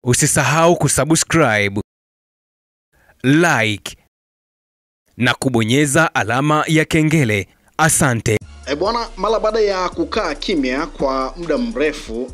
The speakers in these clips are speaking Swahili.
Usisahau kusubscribe, like na kubonyeza alama ya kengele. Asante. Bwana, mara baada ya kukaa kimya kwa muda mrefu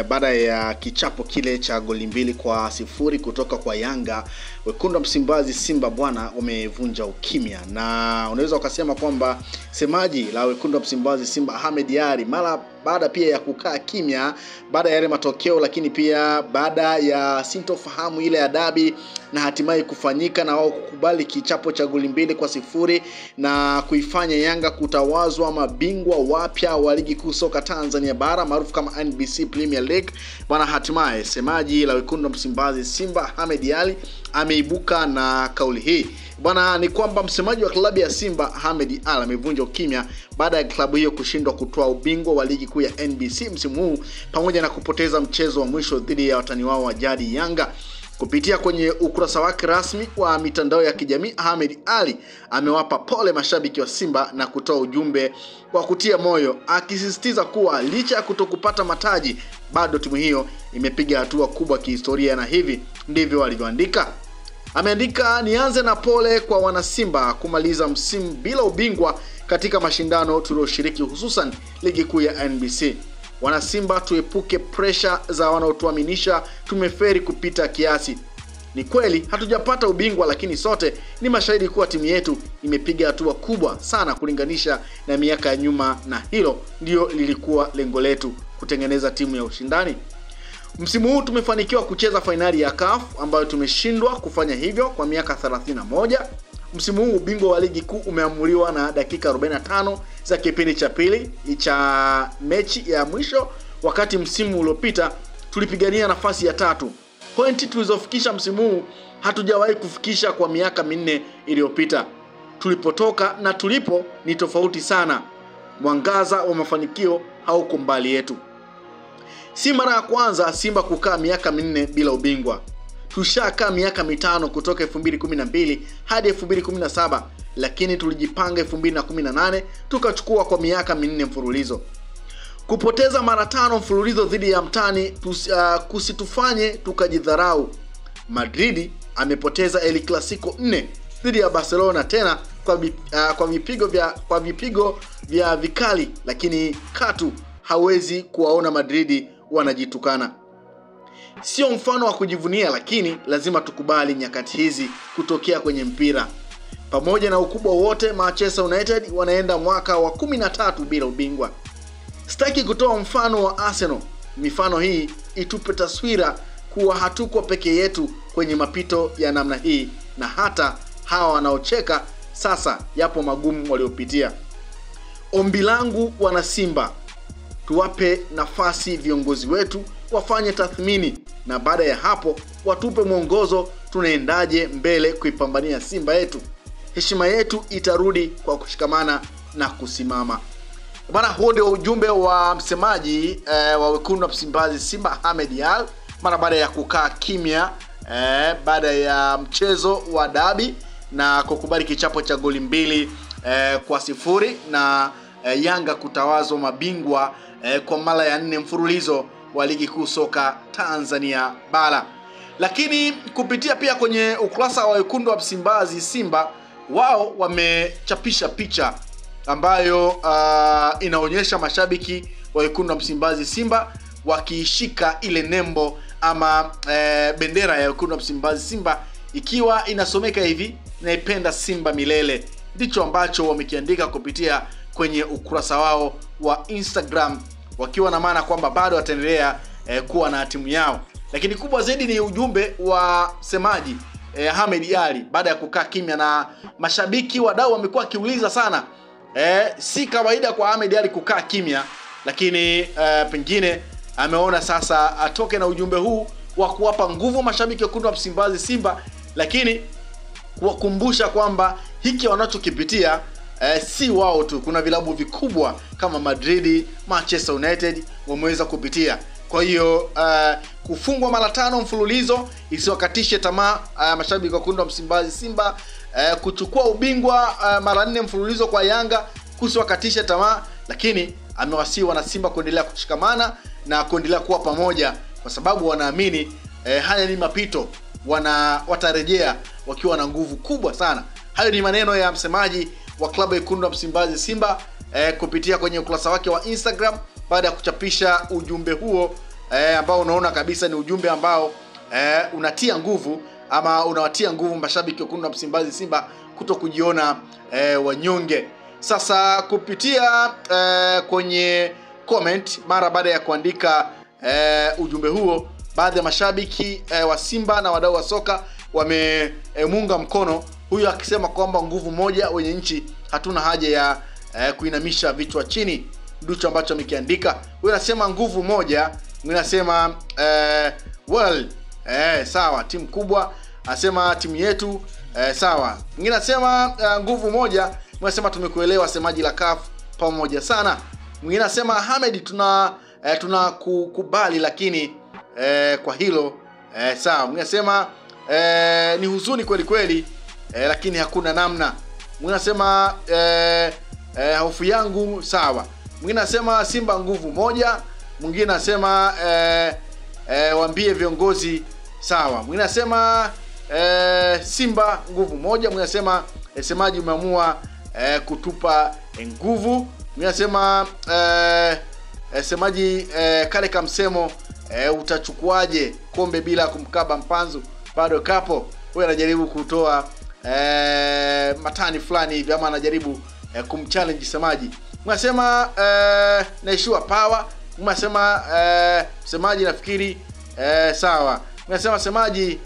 baada ya kichapo kile cha goli 2-0 kutoka kwa Yanga, wekundu wa Msimbazi Simba bwana wamevunja ukimya, na unaweza ukasema kwamba semaji la wekundu wa Msimbazi Simba Ahmed Ally mara baada pia ya kukaa kimya baada ya yale matokeo, lakini pia baada ya sintofahamu ile ya dabi na hatimaye kufanyika na wao kukubali kichapo cha goli 2-0 na kuifanya Yanga kutawazwa mabingwa wapya wa ligi kuu soka Tanzania bara maarufu kama NBC Premier League. Bwana, hatimaye semaji la wekundu wa Msimbazi Simba Ahmed Ally ameibuka na kauli hii. Bwana, ni kwamba msemaji wa klabu ya Simba Ahmed Ally amevunja ukimya baada ya klabu hiyo kushindwa kutoa ubingwa wa ligi kuu ya NBC msimu huu pamoja na kupoteza mchezo wa mwisho dhidi ya watani wao wa jadi Yanga. Kupitia kwenye ukurasa wake rasmi wa mitandao ya kijamii, Ahmed Ally amewapa pole mashabiki wa Simba na kutoa ujumbe wa kutia moyo, akisisitiza kuwa licha ya kutokupata mataji bado timu hiyo imepiga hatua kubwa kihistoria, na hivi ndivyo alivyoandika. Ameandika, nianze na pole kwa wana Simba kumaliza msimu bila ubingwa katika mashindano tulioshiriki, hususan ligi kuu ya NBC. Wana Simba, tuepuke pressure za wanaotuaminisha tumeferi kupita kiasi. Ni kweli hatujapata ubingwa, lakini sote ni mashahidi kuwa timu yetu imepiga hatua kubwa sana kulinganisha na miaka ya nyuma, na hilo ndio lilikuwa lengo letu, kutengeneza timu ya ushindani. Msimu huu tumefanikiwa kucheza fainali ya CAF ambayo tumeshindwa kufanya hivyo kwa miaka 31. Msimu huu ubingwa wa ligi kuu umeamuliwa na dakika 45 za kipindi cha pili cha mechi ya mwisho, wakati msimu uliopita tulipigania nafasi ya 3. Pointi tulizofikisha msimu huu hatujawahi kufikisha kwa miaka 4 iliyopita. Tulipotoka na tulipo ni tofauti sana. Mwangaza wa mafanikio hauko mbali yetu. Si mara ya kwanza Simba kukaa miaka 4 bila ubingwa. Tushakaa miaka 5 kutoka 2012 hadi 2017, lakini tulijipanga 2018 tukachukua kwa miaka 4 mfululizo. Kupoteza mara 5 mfululizo dhidi ya mtani kusitufanye tukajidharau. Madrid amepoteza El Clasico 4 dhidi ya Barcelona, tena kwa vipigo vya vikali, lakini katu hawezi kuwaona Madrid wanajitukana. Sio mfano wa kujivunia, lakini lazima tukubali nyakati hizi kutokea kwenye mpira. Pamoja na ukubwa wote, Manchester United wanaenda mwaka wa 13 bila ubingwa. Sitaki kutoa mfano wa Arsenal. Mifano hii itupe taswira kuwa hatuko peke yetu kwenye mapito ya namna hii, na hata hawa wanaocheka sasa yapo magumu waliopitia. Ombi langu wana Simba, tuwape nafasi viongozi wetu wafanye tathmini, na baada ya hapo watupe mwongozo tunaendaje mbele kuipambania Simba yetu. Heshima yetu itarudi kwa kushikamana na kusimama. Bwana, huo ndio ujumbe wa msemaji wa wekundu wa Msimbazi Simba Ahmed Ally mara baada ya kukaa kimya baada ya mchezo wa dabi na kukubali kichapo cha goli 2-0 na Yanga kutawazwa mabingwa kwa mara ya 4 mfululizo wa ligi kuu soka Tanzania bara. Lakini kupitia pia kwenye ukurasa wa wekundu wa Msimbazi Simba, wao wamechapisha picha ambayo inaonyesha mashabiki wa wekundu wa Msimbazi Simba wakiishika ile nembo ama bendera ya wekundu wa Msimbazi Simba, ikiwa inasomeka hivi, naipenda Simba milele. Ndicho ambacho wamekiandika kupitia kwenye ukurasa wao wa Instagram, wakiwa na maana kwamba bado wataendelea kuwa na timu yao. Lakini kubwa zaidi ni ujumbe wa semaji Ahmed Ally baada ya kukaa kimya, na mashabiki wadau wamekuwa kiuliza sana. Si kawaida kwa Ahmed Ally kukaa kimya, lakini pengine ameona sasa atoke na ujumbe huu wa kuwapa nguvu mashabiki wa wekundu wa Msimbazi Simba, lakini kuwakumbusha kwamba hiki wanachokipitia si wao tu, kuna vilabu vikubwa kama Madrid, Manchester United wameweza kupitia. Kwa hiyo kufungwa mara 5 mfululizo isiwakatishe tamaa mashabiki wa wekundu wa Msimbazi Simba. Kuchukua ubingwa mara 4 mfululizo kwa Yanga kusiwakatishe tamaa, lakini amewasihi wana Simba kuendelea kushikamana na kuendelea kuwa pamoja, kwa sababu wanaamini haya ni mapito, watarejea wakiwa na nguvu kubwa sana. Hayo ni maneno ya msemaji wa klabu ya Wekundu wa Msimbazi Simba kupitia kwenye ukurasa wake wa Instagram baada ya kuchapisha ujumbe huo ambao unaona kabisa ni ujumbe ambao unatia nguvu ama unawatia nguvu mashabiki wa Wekundu wa Msimbazi Simba kuto kujiona wanyonge. Sasa kupitia kwenye comment mara baada ya kuandika ujumbe huo, baadhi ya mashabiki wa Simba na wadau wa soka wamemunga mkono huyu, akisema kwamba nguvu moja wenye nchi, hatuna haja ya kuinamisha vichwa chini. Ndicho ambacho amekiandika. Huyu anasema nguvu moja, mwingine anasema sawa, timu kubwa, anasema timu yetu sawa. Mwingine anasema nguvu moja, mwingine anasema tumekuelewa semaji la CAF pamoja sana. Mwingine anasema Ahmed, tuna kukubali lakini kwa hilo sawa. Mwingine anasema ni huzuni kweli kweli, lakini hakuna namna. Mwingine anasema hofu yangu sawa. Mwingine anasema Simba nguvu moja. Mwingine anasema waambie viongozi sawa. Mwingine anasema Simba nguvu moja. Mwingine anasema semaji umeamua kutupa nguvu. Mwingine anasema semaji kale kamsemo utachukuaje kombe bila kumkaba mpanzu bado kapo. Huyu anajaribu kutoa matani fulani hivi ama anajaribu kumchallenge semaji. Mwasema naishiwa power. Mwasema semaji nafikiri sawa. Mwasema semaji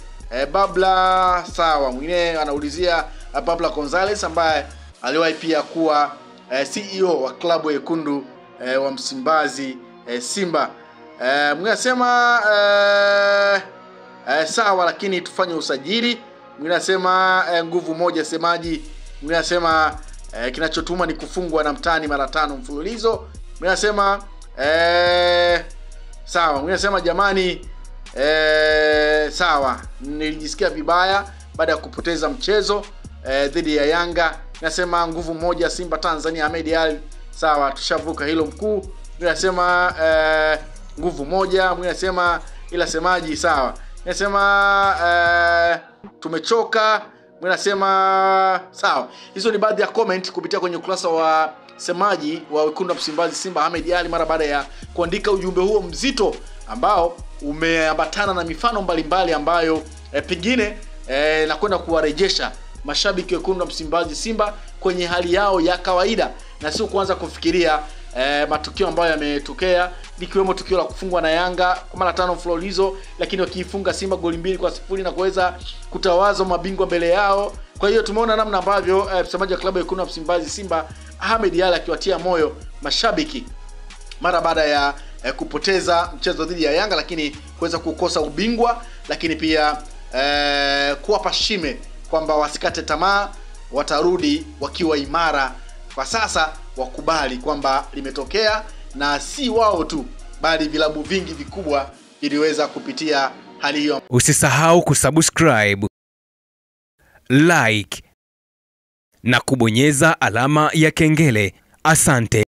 Babla sawa. Mwingine anaulizia Babla Gonzalez ambaye aliwahi pia kuwa CEO wa klabu ya Wekundu wa Msimbazi Simba. Mwingine anasema sawa lakini tufanye usajili. Mwingine anasema nguvu moja semaji. Mwingine anasema kinachotuma ni kufungwa na mtani mara 5 mfululizo. Mwingine anasema sawa. Mwingine anasema jamani sawa, nilijisikia vibaya baada ya kupoteza mchezo dhidi ya Yanga. Nasema nguvu moja Simba Tanzania, Ahmed Ali sawa, tushavuka hilo mkuu. Mwingine anasema nguvu moja. Mwingine anasema ila semaji sawa. Nasema tumechoka. Mwingine anasema sawa. Hizo ni baadhi ya comment kupitia kwenye ukurasa wa semaji wa Wekundu wa Msimbazi Simba Ahmed Ali mara baada ya kuandika ujumbe huo mzito ambao umeambatana na mifano mbalimbali ambayo pengine nakwenda kuwarejesha mashabiki wa Wekundu wa Msimbazi Simba kwenye hali yao ya kawaida na sio kuanza kufikiria matukio ambayo yametokea, likiwemo tukio la kufungwa na Yanga kwa mara 5 mfululizo, lakini wakifunga Simba goli 2-0 na kuweza kutawazwa mabingwa mbele yao. Kwa hiyo tumeona namna ambavyo msemaji wa klabu ya Wekundu wa Msimbazi Simba Ahmed Ali akiwatia moyo mashabiki mara baada ya kupoteza mchezo dhidi ya Yanga, lakini kuweza kukosa ubingwa, lakini pia kuwapa shime kwamba wasikate tamaa, watarudi wakiwa imara. Kwa sasa wakubali kwamba limetokea na si wao tu bali vilabu vingi vikubwa viliweza kupitia hali hiyo. Usisahau kusubscribe, like na kubonyeza alama ya kengele. Asante.